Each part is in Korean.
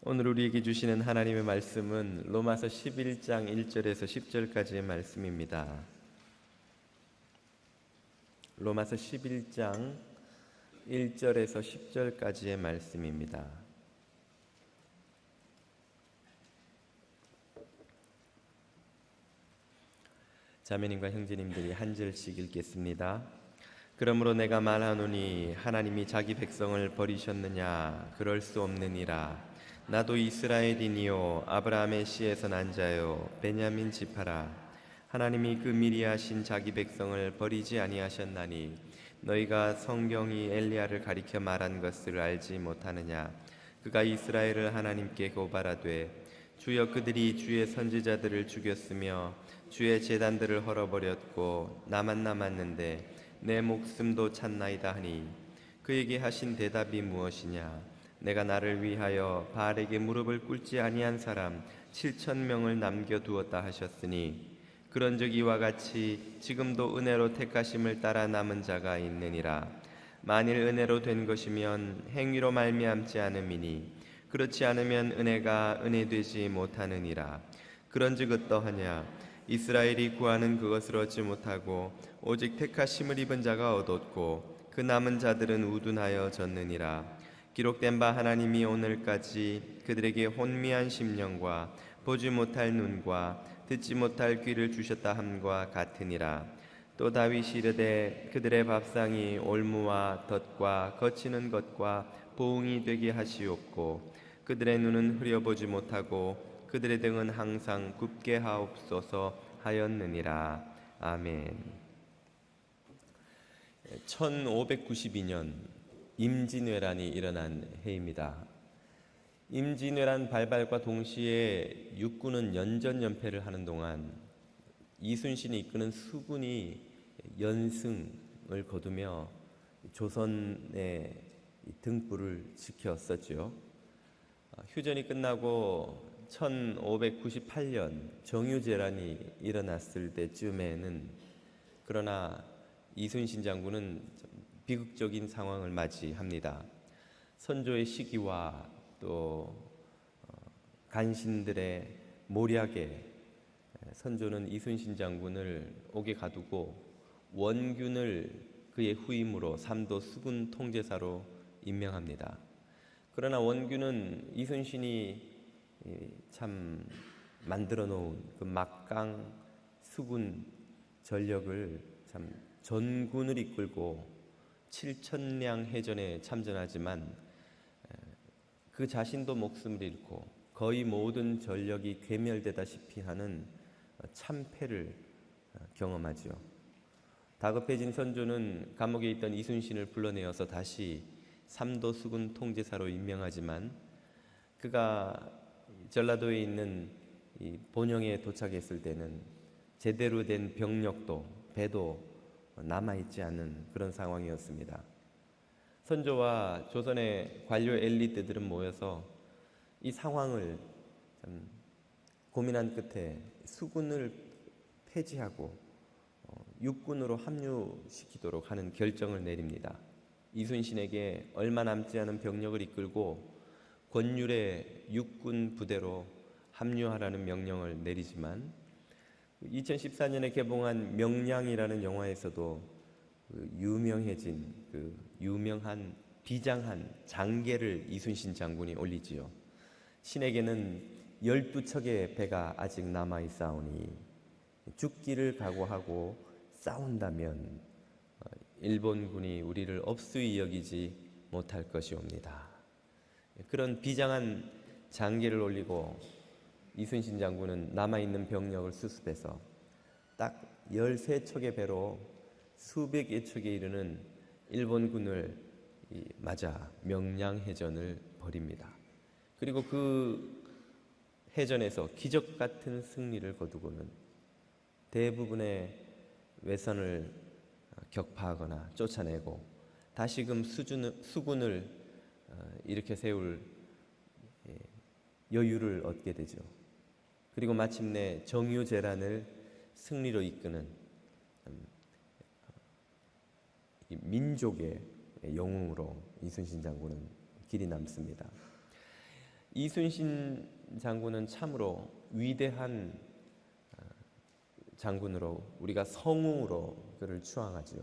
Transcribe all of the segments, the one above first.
오늘 우리에게 주시는 하나님의 말씀은 로마서 11장 1절에서 10절까지의 말씀입니다. 로마서 11장 1절에서 10절까지의 말씀입니다. 자매님과 형제님들이 한 절씩 읽겠습니다. 그러므로 내가 말하노니 하나님이 자기 백성을 버리셨느냐? 그럴 수 없느니라. 나도 이스라엘이니요 아브라함의 씨에서 난 자요 베냐민 지파라. 하나님이 그 미리 하신 자기 백성을 버리지 아니하셨나니 너희가 성경이 엘리야를 가리켜 말한 것을 알지 못하느냐? 그가 이스라엘을 하나님께 고발하되 주여 그들이 주의 선지자들을 죽였으며 주의 제단들을 헐어버렸고 나만 남았는데 내 목숨도 찾나이다 하니 그에게 하신 대답이 무엇이냐? 내가 나를 위하여 바알에게 무릎을 꿇지 아니한 사람 7,000명을 남겨두었다 하셨으니 그런즉 이와 같이 지금도 은혜로 택하심을 따라 남은 자가 있느니라. 만일 은혜로 된 것이면 행위로 말미암지 않음이니 그렇지 않으면 은혜가 은혜되지 못하느니라. 그런즉 어떠하냐? 이스라엘이 구하는 그것을 얻지 못하고 오직 택하심을 입은 자가 얻었고 그 남은 자들은 우둔하여 졌느니라. 기록된 바 하나님이 오늘까지 그들에게 혼미한 심령과 보지 못할 눈과 듣지 못할 귀를 주셨다 함과 같으니라. 또 다윗이 이르되 그들의 밥상이 올무와 덫과 거치는 것과 보응이 되게 하시옵고 그들의 눈은 흐려보지 못하고 그들의 등은 항상 굽게 하옵소서 하였느니라. 아멘. 1592년 임진왜란이 일어난 해입니다. 임진왜란 발발과 동시에 육군은 연전연패를 하는 동안 이순신이 이끄는 수군이 연승을 거두며 조선의 등불을 지켰었죠. 휴전이 끝나고 1598년 정유재란이 일어났을 때쯤에는 그러나 이순신 장군은 비극적인 상황을 맞이합니다. 선조의 시기와 또 간신들의 모략에 선조는 이순신 장군을 옥에 가두고 원균을 그의 후임으로 삼도 수군 통제사로 임명합니다. 그러나 원균은 이순신이 참 만들어 놓은 그 막강 수군 전력을 참 전군을 이끌고 7,000량 해전에 참전하지만 그 자신도 목숨을 잃고 거의 모든 전력이 괴멸되다시피 하는 참패를 경험하죠. 다급해진 선조는 감옥에 있던 이순신을 불러내어서 다시 삼도 수군 통제사로 임명하지만 그가 전라도에 있는 이 본영에 도착했을 때는 제대로 된 병력도 배도 남아있지 않은 그런 상황이었습니다. 선조와 조선의 관료 엘리트들은 모여서 이 상황을 참 고민한 끝에 수군을 폐지하고 육군으로 합류시키도록 하는 결정을 내립니다. 이순신에게 얼마 남지 않은 병력을 이끌고 권율의 육군 부대로 합류하라는 명령을 내리지만 2014년에 개봉한 명량이라는 영화에서도 유명해진 그 유명한 비장한 장계를 이순신 장군이 올리지요. 신에게는 12척의 배가 아직 남아있사오니 죽기를 각오하고 싸운다면 일본군이 우리를 업수히 여기지 못할 것이옵니다. 그런 비장한 장계를 올리고 이순신 장군은 남아있는 병력을 수습해서 딱 13척의 배로 수백여 척에 이르는 일본군을 맞아 명량해전을 벌입니다. 그리고 그 해전에서 기적 같은 승리를 거두고는 대부분의 외선을 격파하거나 쫓아내고 다시금 수군을 일으켜 세울 여유를 얻게 되죠. 그리고 마침내 정유재란을 승리로 이끄는 민족의 영웅으로 이순신 장군은 길이 남습니다. 이순신 장군은 참으로 위대한 장군으로, 우리가 성웅으로 그를 추앙하지요.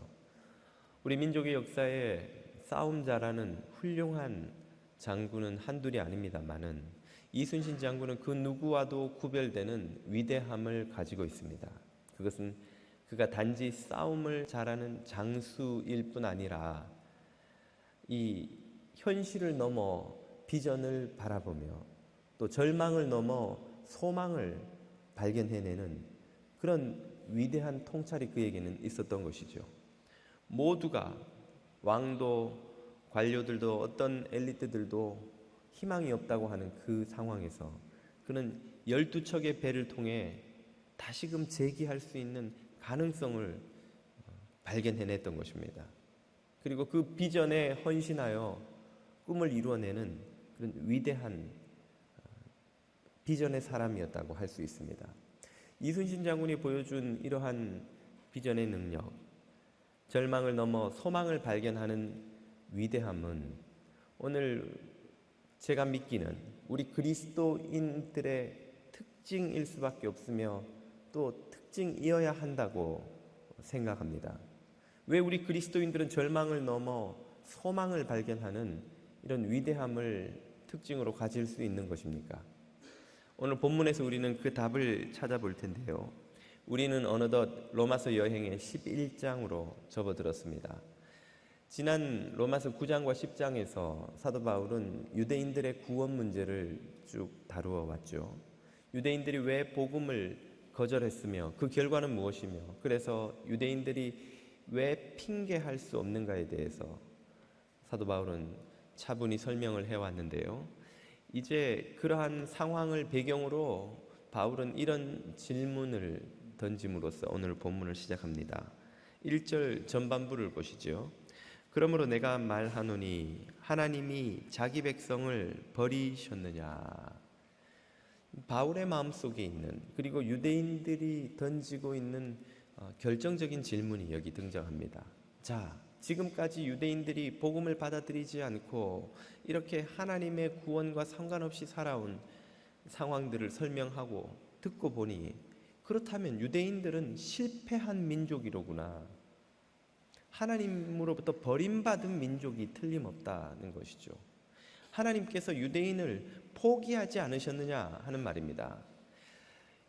우리 민족의 역사에 싸움 잘하는 훌륭한 장군은 한둘이 아닙니다만은 이순신 장군은 그 누구와도 구별되는 위대함을 가지고 있습니다. 그것은 그가 단지 싸움을 잘하는 장수일 뿐 아니라 이 현실을 넘어 비전을 바라보며 또 절망을 넘어 소망을 발견해내는 그런 위대한 통찰이 그에게는 있었던 것이죠. 모두가, 왕도 관료들도 어떤 엘리트들도 희망이 없다고 하는 그 상황에서 그는 12척의 배를 통해 다시금 재기할 수 있는 가능성을 발견해냈던 것입니다. 그리고 그 비전에 헌신하여 꿈을 이루어내는 그런 위대한 비전의 사람이었다고 할 수 있습니다. 이순신 장군이 보여준 이러한 비전의 능력, 절망을 넘어 소망을 발견하는 위대함은 오늘 제가 믿기는 우리 그리스도인들의 특징일 수밖에 없으며 또 특징이어야 한다고 생각합니다. 왜 우리 그리스도인들은 절망을 넘어 소망을 발견하는 이런 위대함을 특징으로 가질 수 있는 것입니까? 오늘 본문에서 우리는 그 답을 찾아볼 텐데요. 우리는 어느덧 로마서 여행의 11장으로 접어들었습니다. 지난 로마서 9장과 10장에서 사도 바울은 유대인들의 구원 문제를 쭉 다루어 왔죠. 유대인들이 왜 복음을 거절했으며 그 결과는 무엇이며, 그래서 유대인들이 왜 핑계할 수 없는가에 대해서 사도 바울은 차분히 설명을 해왔는데요. 이제 그러한 상황을 배경으로 바울은 이런 질문을 던짐으로써 오늘 본문을 시작합니다. 1절 전반부를 보시죠. 그러므로 내가 말하노니 하나님이 자기 백성을 버리셨느냐. 바울의 마음속에 있는, 그리고 유대인들이 던지고 있는 결정적인 질문이 여기 등장합니다. 자, 지금까지 유대인들이 복음을 받아들이지 않고 이렇게 하나님의 구원과 상관없이 살아온 상황들을 설명하고 듣고 보니, 그렇다면 유대인들은 실패한 민족이로구나, 하나님으로부터 버림받은 민족이 틀림없다는 것이죠. 하나님께서 유대인을 포기하지 않으셨느냐 하는 말입니다.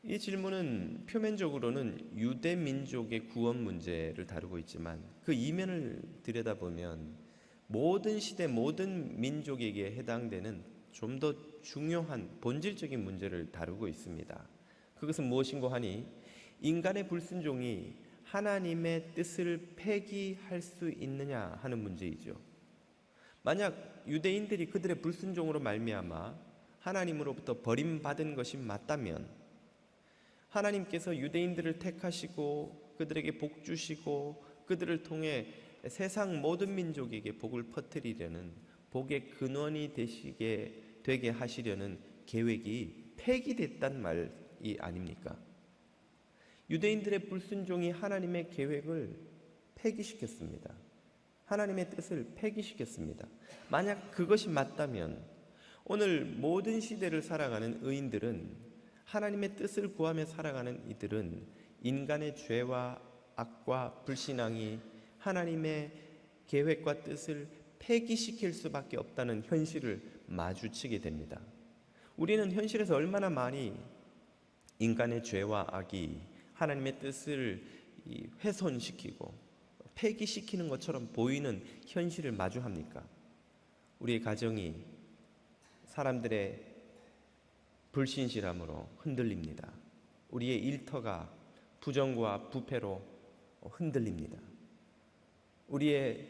이 질문은 표면적으로는 유대 민족의 구원 문제를 다루고 있지만 그 이면을 들여다보면 모든 시대 모든 민족에게 해당되는 좀 더 중요한 본질적인 문제를 다루고 있습니다. 그것은 무엇인고 하니 인간의 불순종이 하나님의 뜻을 폐기할 수 있느냐 하는 문제이죠. 만약 유대인들이 그들의 불순종으로 말미암아 하나님으로부터 버림받은 것이 맞다면 하나님께서 유대인들을 택하시고 그들에게 복 주시고 그들을 통해 세상 모든 민족에게 복을 퍼뜨리려는 복의 근원이 되게 하시려는 계획이 폐기됐단 말이 아닙니까? 유대인들의 불순종이 하나님의 계획을 폐기시켰습니다. 하나님의 뜻을 폐기시켰습니다. 만약 그것이 맞다면 오늘 모든 시대를 살아가는 의인들은, 하나님의 뜻을 구하며 살아가는 이들은 인간의 죄와 악과 불신앙이 하나님의 계획과 뜻을 폐기시킬 수밖에 없다는 현실을 마주치게 됩니다. 우리는 현실에서 얼마나 많이 인간의 죄와 악이 하나님의 뜻을 훼손시키고 폐기시키는 것처럼 보이는 현실을 마주합니까? 우리의 가정이 사람들의 불신실함으로 흔들립니다. 우리의 일터가 부정과 부패로 흔들립니다. 우리의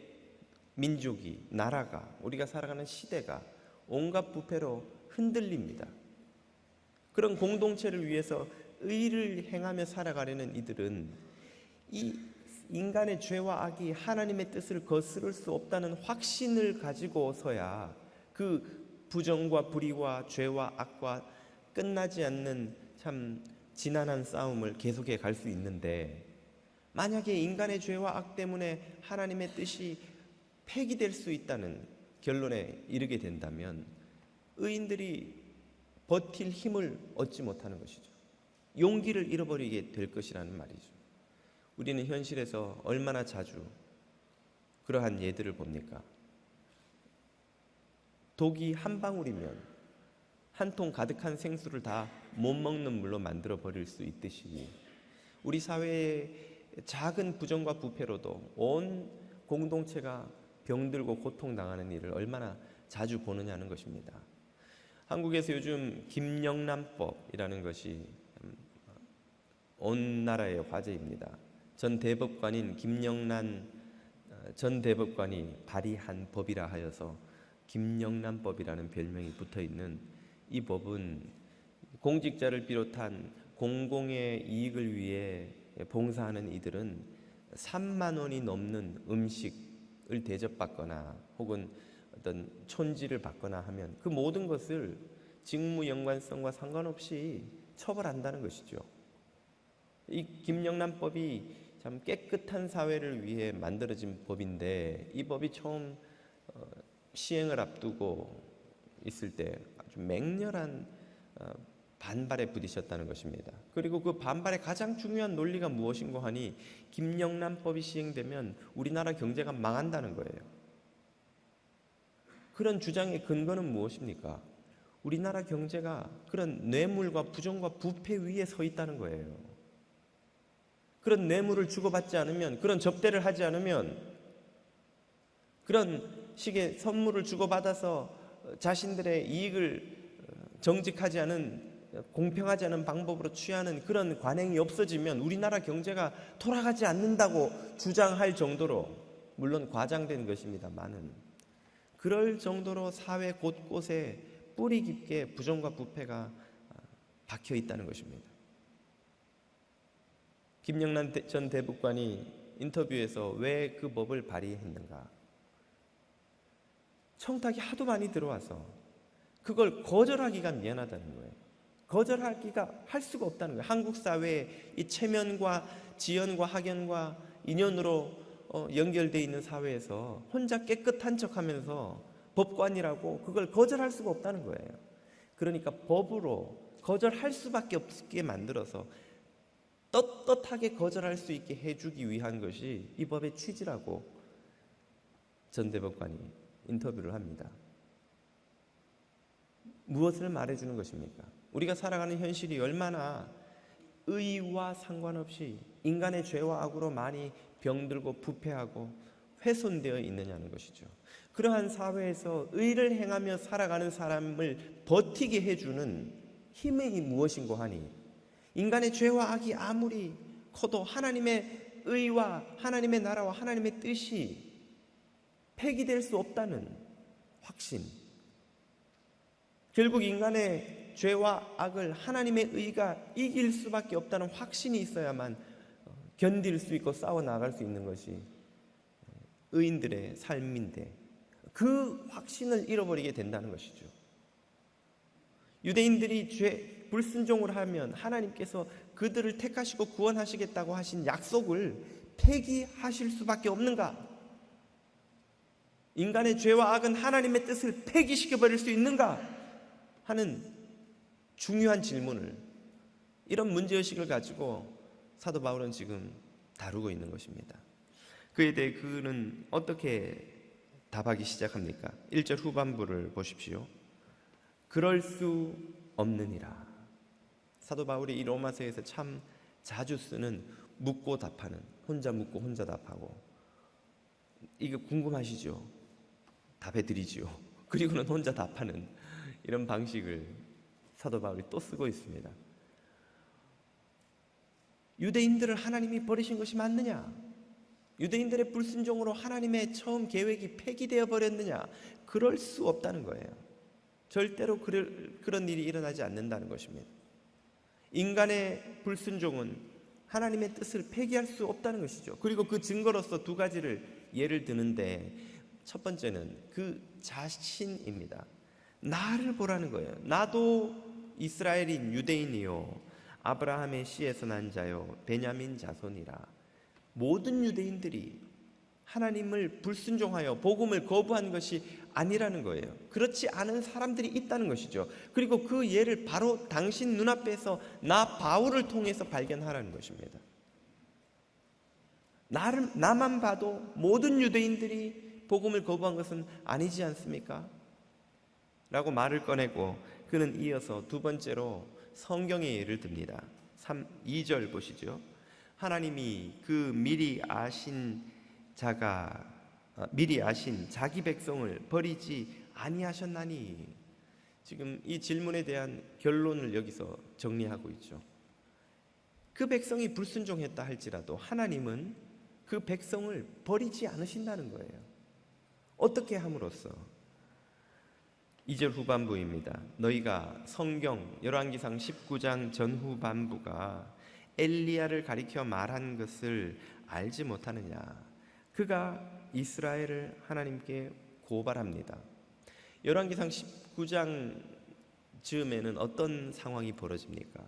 민족이, 나라가, 우리가 살아가는 시대가 온갖 부패로 흔들립니다. 그런 공동체를 위해서 의를 행하며 살아가려는 이들은 이 인간의 죄와 악이 하나님의 뜻을 거스를 수 없다는 확신을 가지고서야 그 부정과 불의와 죄와 악과 끝나지 않는 참 지난한 싸움을 계속해 갈 수 있는데, 만약에 인간의 죄와 악 때문에 하나님의 뜻이 폐기될 수 있다는 결론에 이르게 된다면 의인들이 버틸 힘을 얻지 못하는 것이죠. 용기를 잃어버리게 될 것이라는 말이죠. 우리는 현실에서 얼마나 자주 그러한 예들을 봅니까? 독이 한 방울이면 한 통 가득한 생수를 다 못 먹는 물로 만들어 버릴 수 있듯이 우리 사회의 작은 부정과 부패로도 온 공동체가 병들고 고통당하는 일을 얼마나 자주 보느냐는 것입니다. 한국에서 요즘 김영란법이라는 것이 온 나라의 화제입니다. 전 대법관인 김영란 전 대법관이 발의한 법이라 하여서 김영란법이라는 별명이 붙어있는 이 법은 공직자를 비롯한 공공의 이익을 위해 봉사하는 이들은 3만 원이 넘는 음식을 대접받거나 혹은 어떤 촌지를 받거나 하면 그 모든 것을 직무 연관성과 상관없이 처벌한다는 것이죠. 이 김영란법이 참 깨끗한 사회를 위해 만들어진 법인데 이 법이 처음 시행을 앞두고 있을 때 아주 맹렬한 반발에 부딪혔다는 것입니다. 그리고 그 반발의 가장 중요한 논리가 무엇인고 하니 김영란법이 시행되면 우리나라 경제가 망한다는 거예요. 그런 주장의 근거는 무엇입니까? 우리나라 경제가 그런 뇌물과 부정과 부패 위에 서 있다는 거예요. 그런 뇌물을 주고받지 않으면, 그런 접대를 하지 않으면, 그런 식의 선물을 주고받아서 자신들의 이익을 정직하지 않은, 공평하지 않은 방법으로 취하는 그런 관행이 없어지면 우리나라 경제가 돌아가지 않는다고 주장할 정도로, 물론 과장된 것입니다만은 그럴 정도로 사회 곳곳에 뿌리 깊게 부정과 부패가 박혀 있다는 것입니다. 김영란 전 대법관이 인터뷰에서 왜 그 법을 발의했는가? 청탁이 하도 많이 들어와서 그걸 거절하기가 미안하다는 거예요. 거절하기가 할 수가 없다는 거예요. 한국 사회의 이 체면과 지연과 학연과 인연으로 연결되어 있는 사회에서 혼자 깨끗한 척하면서 법관이라고 그걸 거절할 수가 없다는 거예요. 그러니까 법으로 거절할 수밖에 없게 만들어서 떳떳하게 거절할 수 있게 해주기 위한 것이 이 법의 취지라고 전 대법관이 인터뷰를 합니다. 무엇을 말해주는 것입니까? 우리가 살아가는 현실이 얼마나 의와 상관없이 인간의 죄와 악으로 많이 병들고 부패하고 훼손되어 있느냐는 것이죠. 그러한 사회에서 의를 행하며 살아가는 사람을 버티게 해주는 힘이 무엇인고 하니 인간의 죄와 악이 아무리 커도 하나님의 의와 하나님의 나라와 하나님의 뜻이 폐기될 수 없다는 확신, 결국 인간의 죄와 악을 하나님의 의가 이길 수밖에 없다는 확신이 있어야만 견딜 수 있고 싸워나갈 수 있는 것이 의인들의 삶인데 그 확신을 잃어버리게 된다는 것이죠. 유대인들이 불순종을 하면 하나님께서 그들을 택하시고 구원하시겠다고 하신 약속을 폐기하실 수밖에 없는가? 인간의 죄와 악은 하나님의 뜻을 폐기시켜버릴 수 있는가? 하는 중요한 질문을, 이런 문제의식을 가지고 사도 바울은 지금 다루고 있는 것입니다. 그에 대해 그는 어떻게 답하기 시작합니까? 1절 후반부를 보십시오. 그럴 수 없느니라. 사도 바울이 이 로마서에서 참 자주 쓰는 묻고 답하는, 혼자 묻고 혼자 답하고, 이거 궁금하시죠? 답해드리지요. 그리고는 혼자 답하는 이런 방식을 사도 바울이 또 쓰고 있습니다. 유대인들을 하나님이 버리신 것이 맞느냐? 유대인들의 불순종으로 하나님의 처음 계획이 폐기되어 버렸느냐? 그럴 수 없다는 거예요. 절대로 그런 일이 일어나지 않는다는 것입니다. 인간의 불순종은 하나님의 뜻을 폐기할 수 없다는 것이죠. 그리고 그 증거로서 두 가지를 예를 드는데, 첫 번째는 그 자신입니다. 나를 보라는 거예요. 나도 이스라엘인 유대인이요 아브라함의 씨에서 난 자요 베냐민 자손이라. 모든 유대인들이 하나님을 불순종하여 복음을 거부한 것이 아니라는 거예요. 그렇지 않은 사람들이 있다는 것이죠. 그리고 그 예를 바로 당신 눈앞에서 나 바울을 통해서 발견하라는 것입니다. 나만 봐도 모든 유대인들이 복음을 거부한 것은 아니지 않습니까? 라고 말을 꺼내고 그는 이어서 두 번째로 성경의 예를 듭니다. 2절 보시죠. 하나님이 그 미리 아신 자기 백성을 버리지 아니하셨나니. 지금 이 질문에 대한 결론을 여기서 정리하고 있죠. 그 백성이 불순종했다 할지라도 하나님은 그 백성을 버리지 않으신다는 거예요. 어떻게 함으로써? 2절 후반부입니다. 너희가 성경 열왕기상 19장 전후반부가 엘리야를 가리켜 말한 것을 알지 못하느냐. 그가 이스라엘을 하나님께 고발합니다. 열왕기상 19장 즈음에는 어떤 상황이 벌어집니까?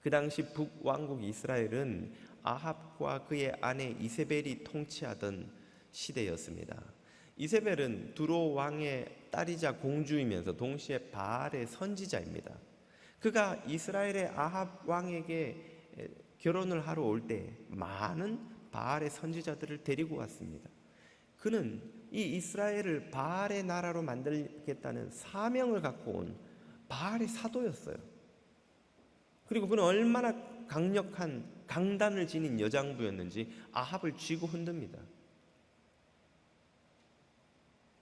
그 당시 북왕국 이스라엘은 아합과 그의 아내 이세벨이 통치하던 시대였습니다. 이세벨은 두로 왕의 딸이자 공주이면서 동시에 바알의 선지자입니다. 그가 이스라엘의 아합 왕에게 결혼을 하러 올 때 많은 바알의 선지자들을 데리고 왔습니다. 그는 이 이스라엘을 바알의 나라로 만들겠다는 사명을 갖고 온 바알의 사도였어요. 그리고 그는 얼마나 강력한 강단을 지닌 여장부였는지 아합을 쥐고 흔듭니다.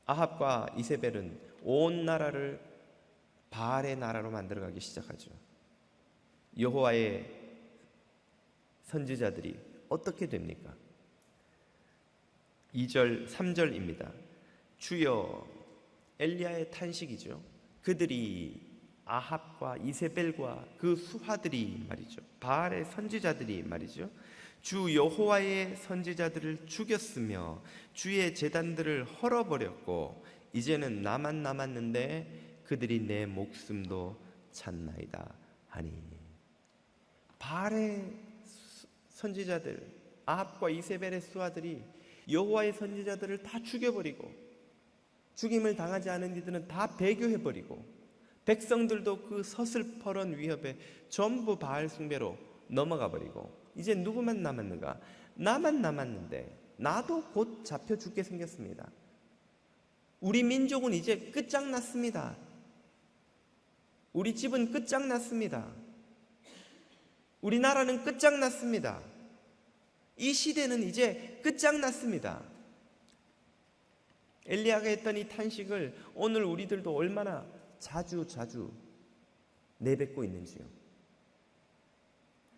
아합과 이세벨은 온 나라를 바알의 나라로 만들어가기 시작하죠. 여호와의 선지자들이 어떻게 됩니까? 2절, 3절입니다. 주여, 엘리야의 탄식이죠. 그들이 아합과 이세벨과 그 수하들이 말이죠, 바알의 선지자들이 말이죠, 주 여호와의 선지자들을 죽였으며 주의 제단들을 헐어버렸고 이제는 나만 남았는데 그들이 내 목숨도 찾나이다 하니. 바알의 선지자들, 아합과 이세벨의 수하들이 여호와의 선지자들을 다 죽여버리고 죽임을 당하지 않은 이들은 다 배교해버리고 백성들도 그 서슬퍼런 위협에 전부 바알 숭배로 넘어가 버리고 이제 누구만 남았는가? 나만 남았는데 나도 곧 잡혀 죽게 생겼습니다. 우리 민족은 이제 끝장났습니다. 우리 집은 끝장났습니다. 우리나라는 끝장났습니다. 이 시대는 이제 끝장났습니다. 엘리야가 했던 이 탄식을 오늘 우리들도 얼마나 자주 내뱉고 있는지요.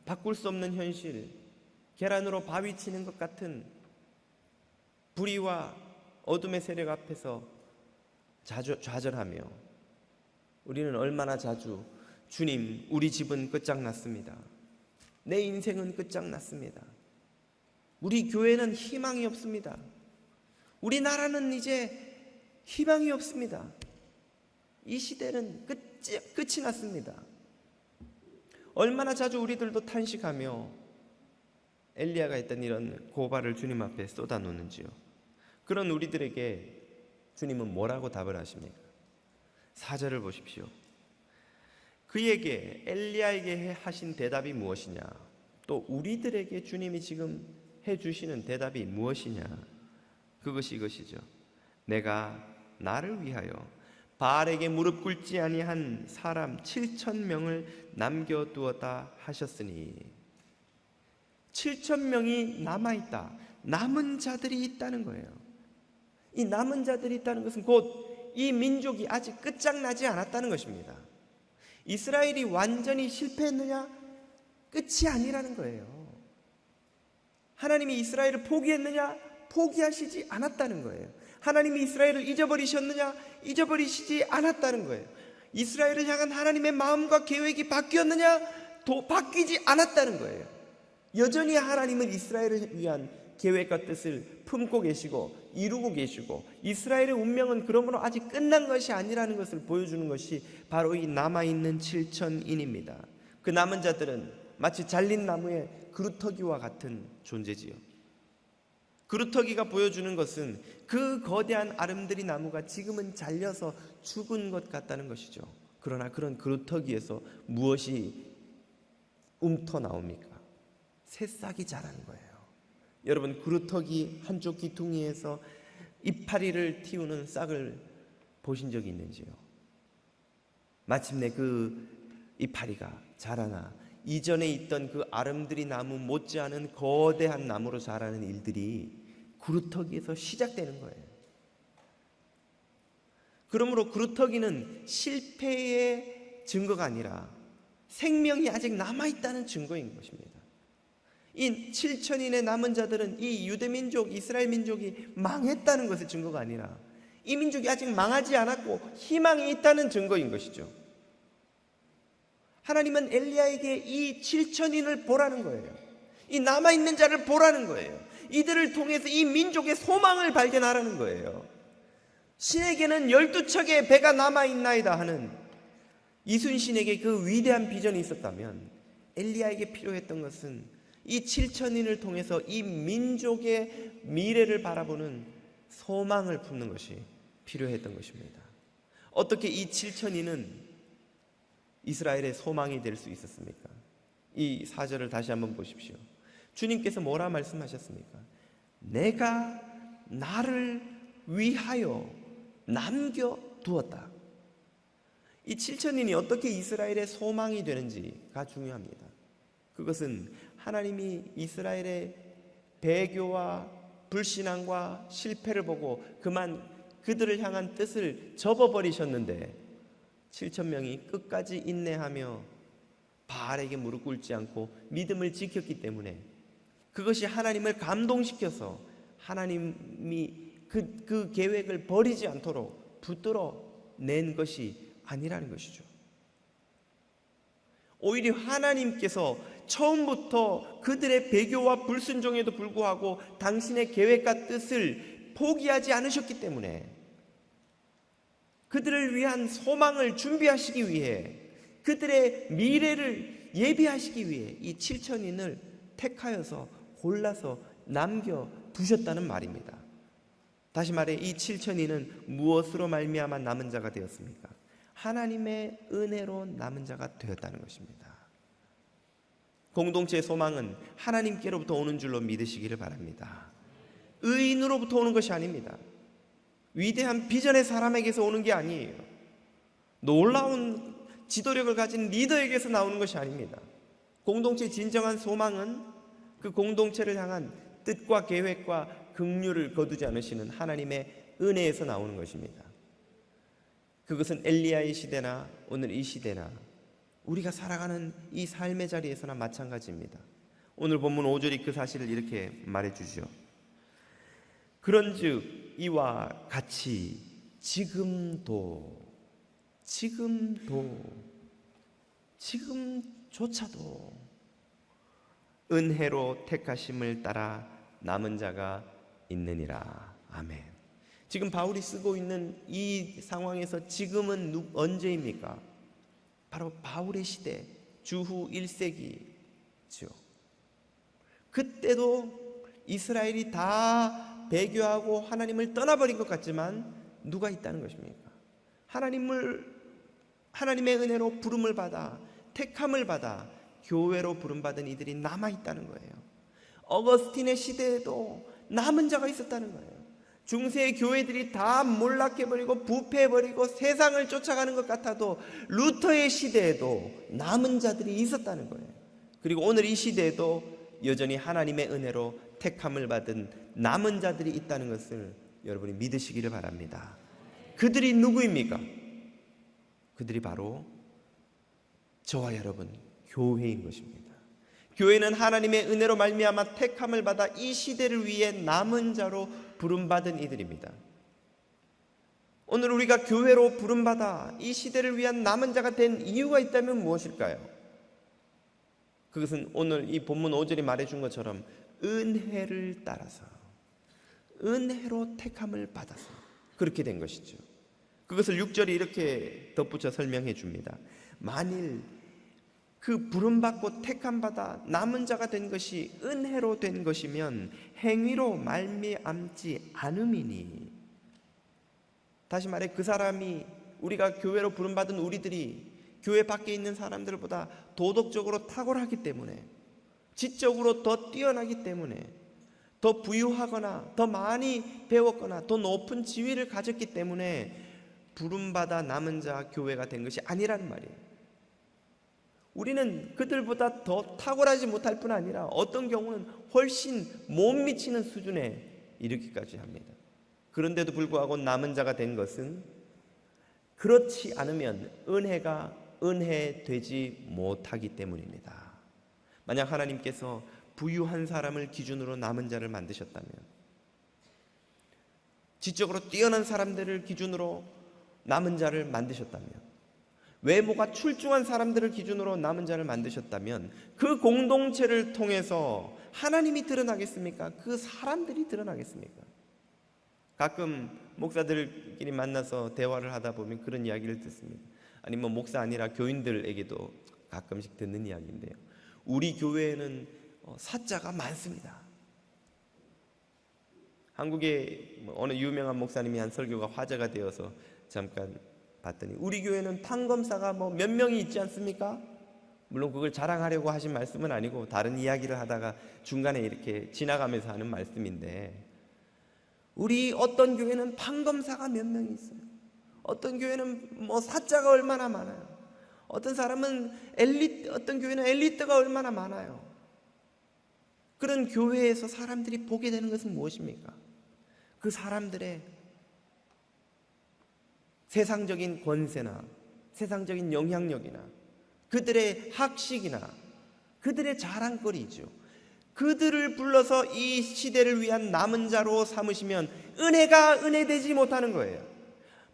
바꿀 수 없는 현실, 계란으로 바위 치는 것 같은 불의와 어둠의 세력 앞에서 좌절하며 우리는 얼마나 자주 주님, 우리 집은 끝장났습니다. 내 인생은 끝장났습니다. 우리 교회는 희망이 없습니다. 우리나라는 이제 희망이 없습니다. 이 시대는 끝이 났습니다. 얼마나 자주 우리들도 탄식하며 엘리야가 했던 이런 고발을 주님 앞에 쏟아놓는지요. 그런 우리들에게 주님은 뭐라고 답을 하십니까? 4절을 보십시오. 그에게 엘리야에게 하신 대답이 무엇이냐? 또 우리들에게 주님이 지금 해주시는 대답이 무엇이냐? 그것이 이것이죠. 내가 나를 위하여 바알에게 무릎 꿇지 아니한 사람 7,000명을 남겨두었다 하셨으니 7,000명이 남아있다. 남은 자들이 있다는 거예요. 이 남은 자들이 있다는 것은 곧 이 민족이 아직 끝장나지 않았다는 것입니다. 이스라엘이 완전히 실패했느냐? 끝이 아니라는 거예요. 하나님이 이스라엘을 포기했느냐? 포기하시지 않았다는 거예요. 하나님이 이스라엘을 잊어버리셨느냐? 잊어버리시지 않았다는 거예요. 이스라엘을 향한 하나님의 마음과 계획이 바뀌었느냐? 바뀌지 않았다는 거예요. 여전히 하나님은 이스라엘을 위한 계획과 뜻을 품고 계시고 이루고 계시고 이스라엘의 운명은 그러므로 아직 끝난 것이 아니라는 것을 보여주는 것이 바로 이 남아있는 7,000인입니다. 그 남은 자들은 마치 잘린 나무의 그루터기와 같은 존재지요. 그루터기가 보여주는 것은 그 거대한 아름드리 나무가 지금은 잘려서 죽은 것 같다는 것이죠. 그러나 그런 그루터기에서 무엇이 움터 나옵니까? 새싹이 자라는 거예요. 여러분, 그루터기 한쪽 귀퉁이에서 이파리를 틔우는 싹을 보신 적이 있는지요? 마침내 그 이파리가 자라나 이전에 있던 그 아름드리 나무 못지않은 거대한 나무로 자라는 일들이 그루터기에서 시작되는 거예요. 그러므로 그루터기는 실패의 증거가 아니라 생명이 아직 남아있다는 증거인 것입니다. 이 7천인의 남은 자들은 이 유대민족, 이스라엘 민족이 망했다는 것의 증거가 아니라 이 민족이 아직 망하지 않았고 희망이 있다는 증거인 것이죠. 하나님은 엘리야에게 이 7천인을 보라는 거예요. 이 남아있는 자를 보라는 거예요. 이들을 통해서 이 민족의 소망을 발견하라는 거예요. 신에게는 12척의 배가 남아있나이다 하는 이순신에게 그 위대한 비전이 있었다면 엘리야에게 필요했던 것은 이 7천인을 통해서 이 민족의 미래를 바라보는 소망을 품는 것이 필요했던 것입니다. 어떻게 이 7천인은 이스라엘의 소망이 될 수 있었습니까? 이 4절을 다시 한번 보십시오. 주님께서 뭐라 말씀하셨습니까? 내가 나를 위하여 남겨두었다. 이 7천인이 어떻게 이스라엘의 소망이 되는지가 중요합니다. 그것은 하나님이 이스라엘의 배교와 불신앙과 실패를 보고 그만 그들을 향한 뜻을 접어버리셨는데 7천 명이 끝까지 인내하며 바알에게 무릎 꿇지 않고 믿음을 지켰기 때문에 그것이 하나님을 감동시켜서 하나님이 그 계획을 버리지 않도록 붙들어 낸 것이 아니라는 것이죠. 오히려 하나님께서 처음부터 그들의 배교와 불순종에도 불구하고 당신의 계획과 뜻을 포기하지 않으셨기 때문에 그들을 위한 소망을 준비하시기 위해 그들의 미래를 예비하시기 위해 이 7천인을 택하여서 골라서 남겨두셨다는 말입니다. 다시 말해 이 7천인은 무엇으로 말미암아 남은 자가 되었습니까? 하나님의 은혜로 남은 자가 되었다는 것입니다. 공동체의 소망은 하나님께로부터 오는 줄로 믿으시기를 바랍니다. 의인으로부터 오는 것이 아닙니다. 위대한 비전의 사람에게서 오는 게 아니에요. 놀라운 지도력을 가진 리더에게서 나오는 것이 아닙니다. 공동체의 진정한 소망은 그 공동체를 향한 뜻과 계획과 긍휼을 거두지 않으시는 하나님의 은혜에서 나오는 것입니다. 그것은 엘리야의 시대나 오늘 이 시대나 우리가 살아가는 이 삶의 자리에서나 마찬가지입니다. 오늘 본문 5절이 그 사실을 이렇게 말해주죠. 그런즉 이와 같이 지금조차도 은혜로 택하심을 따라 남은 자가 있느니라. 아멘. 지금 바울이 쓰고 있는 이 상황에서 지금은 언제입니까? 바로 바울의 시대, 주후 1세기죠. 그때도 이스라엘이 다 배교하고 하나님을 떠나버린 것 같지만 누가 있다는 것입니까? 하나님의 은혜로 부름을 받아 택함을 받아 교회로 부름받은 이들이 남아있다는 거예요. 어거스틴의 시대에도 남은 자가 있었다는 거예요. 중세의 교회들이 다 몰락해버리고 부패해버리고 세상을 쫓아가는 것 같아도 루터의 시대에도 남은 자들이 있었다는 거예요. 그리고 오늘 이 시대에도 여전히 하나님의 은혜로 택함을 받은 남은 자들이 있다는 것을 여러분이 믿으시기를 바랍니다. 그들이 누구입니까? 그들이 바로 저와 여러분 교회인 것입니다. 교회는 하나님의 은혜로 말미암아 택함을 받아 이 시대를 위해 남은 자로 부름받은 이들입니다. 오늘 우리가 교회로 부름받아 이 시대를 위한 남은 자가 된 이유가 있다면 무엇일까요? 그것은 오늘 이 본문 5절이 말해준 것처럼 은혜를 따라서 은혜로 택함을 받아서 그렇게 된 것이죠. 그것을 6절이 이렇게 덧붙여 설명해 줍니다. 만일 그 부름받고 택함받아 남은 자가 된 것이 은혜로 된 것이면 행위로 말미암지 않음이니. 다시 말해, 그 사람이, 우리가 교회로 부름받은 우리들이 교회 밖에 있는 사람들보다 도덕적으로 탁월하기 때문에, 지적으로 더 뛰어나기 때문에, 더 부유하거나 더 많이 배웠거나 더 높은 지위를 가졌기 때문에 부름받아 남은 자 교회가 된 것이 아니란 말이에요. 우리는 그들보다 더 탁월하지 못할 뿐 아니라 어떤 경우는 훨씬 못 미치는 수준에 이르기까지 합니다. 그런데도 불구하고 남은 자가 된 것은 그렇지 않으면 은혜가 은혜되지 못하기 때문입니다. 만약 하나님께서 부유한 사람을 기준으로 남은 자를 만드셨다면, 지적으로 뛰어난 사람들을 기준으로 남은 자를 만드셨다면, 외모가 출중한 사람들을 기준으로 남은 자를 만드셨다면 그 공동체를 통해서 하나님이 드러나겠습니까? 그 사람들이 드러나겠습니까? 가끔 목사들끼리 만나서 대화를 하다 보면 그런 이야기를 듣습니다. 아니 뭐 목사 아니라 교인들에게도 가끔씩 듣는 이야기인데요, 우리 교회에는 사자가 많습니다. 한국의 어느 유명한 목사님이 한 설교가 화제가 되어서 잠깐 봤더니, 우리 교회는 판검사가 뭐 몇 명이 있지 않습니까? 물론 그걸 자랑하려고 하신 말씀은 아니고 다른 이야기를 하다가 중간에 이렇게 지나가면서 하는 말씀인데, 우리 어떤 교회는 판검사가 몇 명이 있어요. 어떤 교회는 뭐 사자가 얼마나 많아요. 어떤 사람은 어떤 교회는 엘리트가 얼마나 많아요. 그런 교회에서 사람들이 보게 되는 것은 무엇입니까? 그 사람들의 세상적인 권세나 세상적인 영향력이나 그들의 학식이나 그들의 자랑거리죠. 그들을 불러서 이 시대를 위한 남은 자로 삼으시면 은혜가 은혜되지 못하는 거예요.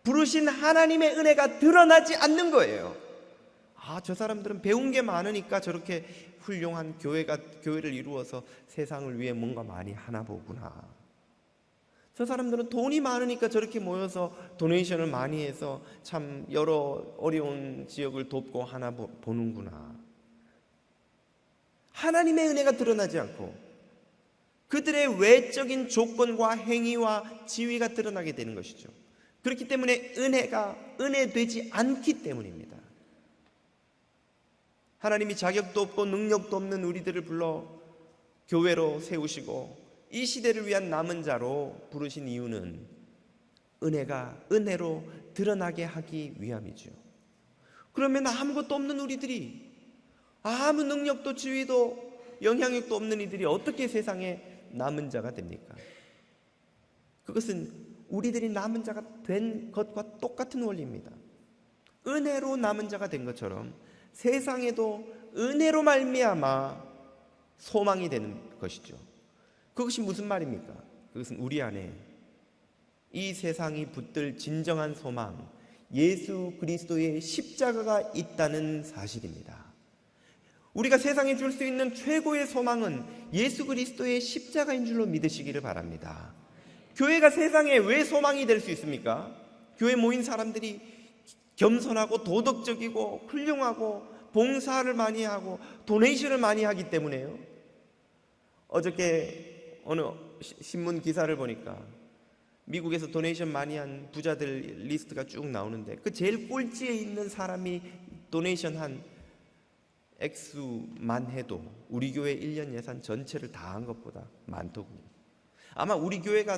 부르신 하나님의 은혜가 드러나지 않는 거예요. 저 사람들은 배운 게 많으니까 저렇게 훌륭한 교회를 이루어서 세상을 위해 뭔가 많이 하나 보구나. 저 사람들은 돈이 많으니까 저렇게 모여서 도네이션을 많이 해서 참 여러 어려운 지역을 돕고 하나 보는구나. 하나님의 은혜가 드러나지 않고 그들의 외적인 조건과 행위와 지위가 드러나게 되는 것이죠. 그렇기 때문에 은혜가 은혜되지 않기 때문입니다. 하나님이 자격도 없고 능력도 없는 우리들을 불러 교회로 세우시고 이 시대를 위한 남은 자로 부르신 이유는 은혜가 은혜로 드러나게 하기 위함이죠. 그러면 아무것도 없는 우리들이, 아무 능력도 지위도 영향력도 없는 이들이 어떻게 세상에 남은 자가 됩니까? 그것은 우리들이 남은 자가 된 것과 똑같은 원리입니다. 은혜로 남은 자가 된 것처럼 세상에도 은혜로 말미암아 소망이 되는 것이죠. 그것이 무슨 말입니까? 그것은 우리 안에 이 세상이 붙들 진정한 소망, 예수 그리스도의 십자가가 있다는 사실입니다. 우리가 세상에 줄 수 있는 최고의 소망은 예수 그리스도의 십자가인 줄로 믿으시기를 바랍니다. 교회가 세상에 왜 소망이 될 수 있습니까? 교회 모인 사람들이 겸손하고 도덕적이고 훌륭하고 봉사를 많이 하고 도네이션을 많이 하기 때문에요. 어저께 어느 신문 기사를 보니까 미국에서 도네이션 많이 한 부자들 리스트가 쭉 나오는데 그 제일 꼴찌에 있는 사람이 도네이션 한 액수만 해도 우리 교회 1년 예산 전체를 다 한 것보다 많더군요. 아마 우리 교회가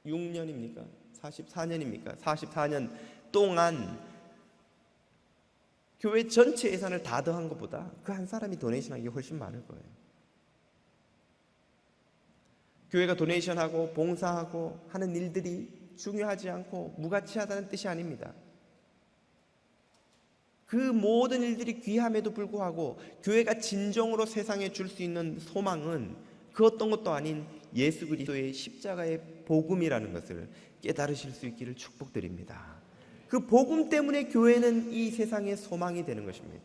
46년입니까? 44년입니까? 44년 동안 교회 전체 예산을 다 더한 것보다 그 한 사람이 도네이션한 게 훨씬 많을 거예요. 교회가 도네이션하고 봉사하고 하는 일들이 중요하지 않고 무가치하다는 뜻이 아닙니다. 그 모든 일들이 귀함에도 불구하고 교회가 진정으로 세상에 줄 수 있는 소망은 그 어떤 것도 아닌 예수 그리스도의 십자가의 복음이라는 것을 깨달으실 수 있기를 축복드립니다. 그 복음 때문에 교회는 이 세상의 소망이 되는 것입니다.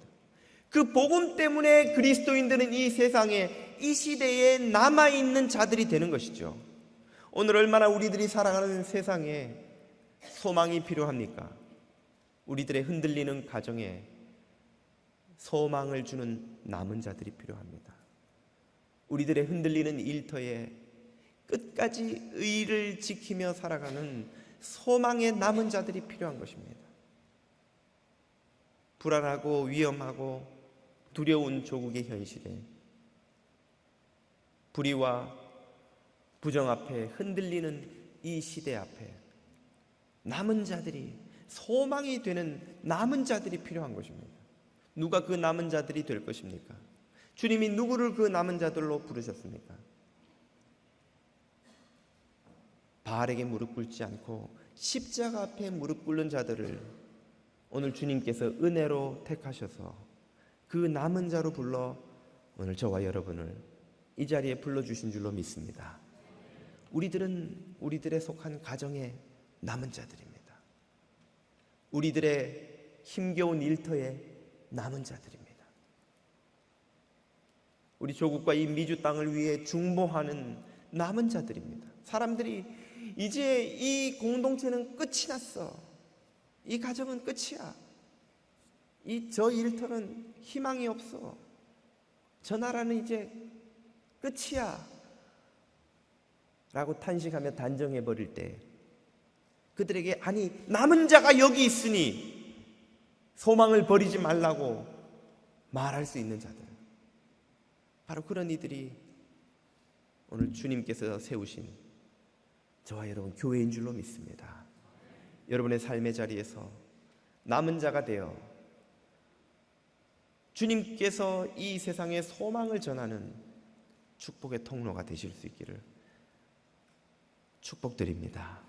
그 복음 때문에 그리스도인들은 이 세상에, 이 시대에 남아있는 자들이 되는 것이죠. 오늘 얼마나 우리들이 살아가는 세상에 소망이 필요합니까? 우리들의 흔들리는 가정에 소망을 주는 남은 자들이 필요합니다. 우리들의 흔들리는 일터에 끝까지 의를 지키며 살아가는 소망의 남은 자들이 필요한 것입니다. 불안하고 위험하고 두려운 조국의 현실에 불의와 부정 앞에 흔들리는 이 시대 앞에 남은 자들이, 소망이 되는 남은 자들이 필요한 것입니다. 누가 그 남은 자들이 될 것입니까? 주님이 누구를 그 남은 자들로 부르셨습니까? 바알에게 무릎 꿇지 않고 십자가 앞에 무릎 꿇는 자들을 오늘 주님께서 은혜로 택하셔서 그 남은 자로 불러 오늘 저와 여러분을 이 자리에 불러주신 줄로 믿습니다. 우리들은 우리들의 속한 가정의 남은 자들입니다. 우리들의 힘겨운 일터의 남은 자들입니다. 우리 조국과 이 미주 땅을 위해 중보하는 남은 자들입니다. 사람들이 이제 이 공동체는 끝이 났어, 이 가정은 끝이야, 저 일터는 희망이 없어, 저 나라는 이제 끝이야 라고 탄식하며 단정해버릴 때 그들에게 아니 남은 자가 여기 있으니 소망을 버리지 말라고 말할 수 있는 자들, 바로 그런 이들이 오늘 주님께서 세우신 저와 여러분 교회인 줄로 믿습니다. 여러분의 삶의 자리에서 남은 자가 되어 주님께서 이 세상에 소망을 전하는 축복의 통로가 되실 수 있기를 축복드립니다.